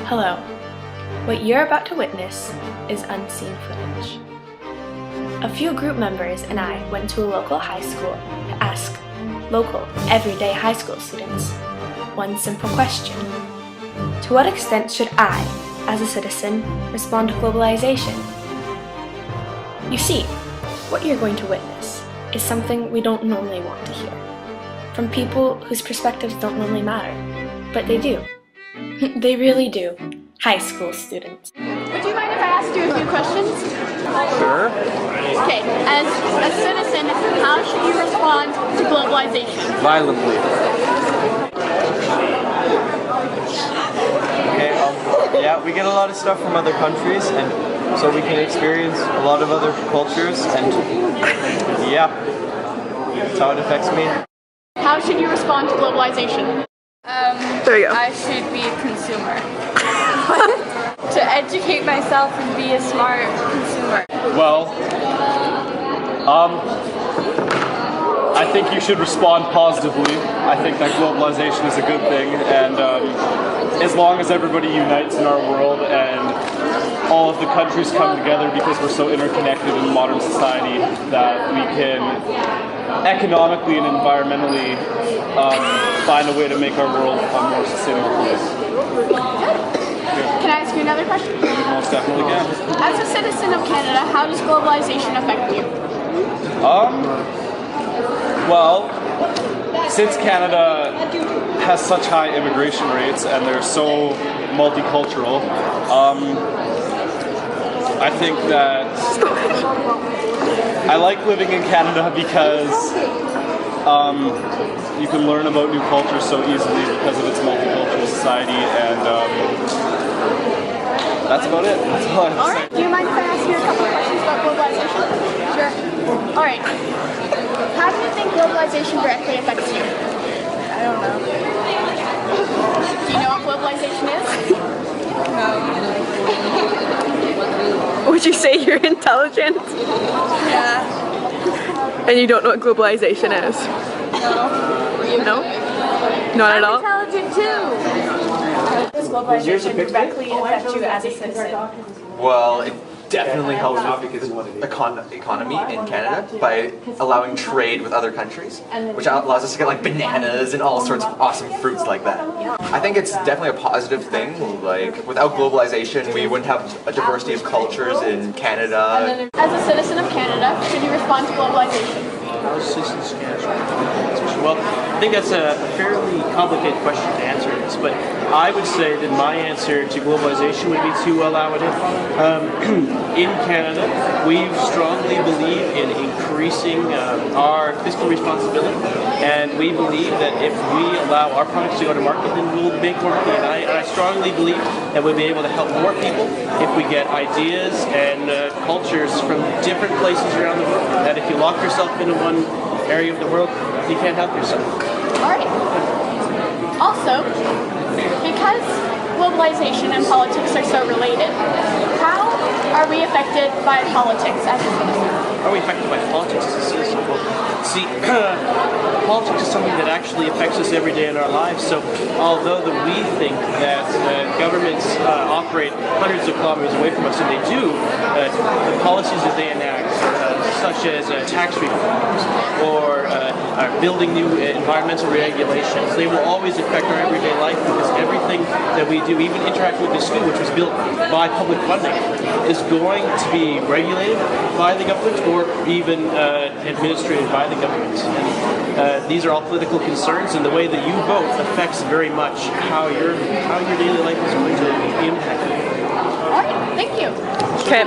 Hello. What you're about to witness is unseen footage. A few group members and I went to a local high school to ask local, everyday high school students one simple question. To what extent should I, as a citizen, respond to globalization? You see, what you're going to witness is something we don't normally want to hear, from people whose perspectives don't normally matter, but they do. They really do. High school students. Would you mind if I asked you a few questions? Sure. Okay, as a citizen, how should you respond to globalization? Violently. Okay, yeah, we get a lot of stuff from other countries, and so we can experience a lot of other cultures, and yeah, that's how it affects me. How should you respond to globalization? There you go. I should be a consumer. To educate myself and be a smart consumer. Well, I think you should respond positively. I think that globalization is a good thing, and as long as everybody unites in our world and all of the countries come together, because we're so interconnected in modern society, that we can economically and environmentally find a way to make our world a more sustainable place. Can I ask you another question? We most definitely can. As a citizen of Canada, how does globalization affect you? Well, since Canada has such high immigration rates and they're so multicultural, I think that I like living in Canada because you can learn about new cultures so easily because of its multicultural society, and that's about it. That's all I have to say. Alright, do you mind if I ask you a couple of questions about globalization? Sure. Alright. How do you think globalization directly affects you? I don't know. Do you know what globalization is? Would you say you're intelligent? Yeah. And you don't know what globalization is? No? Not at all? Intelligent too. Does globalization directly affect you as a citizen? Well, it definitely helps with the economy in Canada by allowing trade with other countries, which allows us to get like bananas and all sorts of awesome fruits like that. I think it's definitely a positive thing. Like, without globalization, we wouldn't have a diversity of cultures in Canada. As a citizen of Canada, should you respond to globalization? Well, I think that's a fairly complicated question to answer this, but I would say that my answer to globalization would be to allow it in. In Canada, we strongly believe in increasing our fiscal responsibility, and we believe that if we allow our products to go to market, then we'll make more money. And I strongly believe that we'll be able to help more people if we get ideas and cultures from different places around the world. That if you lock yourself into one area of the world, you can't help yourself. Alright. Also, because globalization and politics are so related, how are we affected by politics as a citizen? Are we affected by politics as a citizen? Well, see, politics is something that actually affects us every day in our lives. So, although we think that governments operate hundreds of kilometers away from us, and they do, the policies that they enact, such as tax reforms or building new environmental regulations, they will always affect our everyday life, because everything that we do, even interacting with the school, which was built by public funding, is going to be regulated by the government or even administered by the government. And these are all political concerns, and the way that you vote affects very much how your daily life is going to be impacted. Alright, thank you. Okay.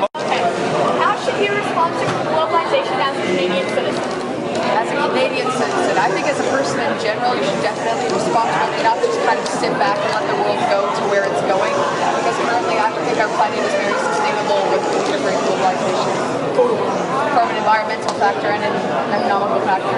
How should you respond to globalization as a Canadian citizen? As a Canadian citizen, I think as a person in general, you should definitely be responsible enough to just kind of sit back and let the world go to where it's going. Because currently, I don't think our planet is very sustainable with different globalization. From an environmental factor and an economical factor.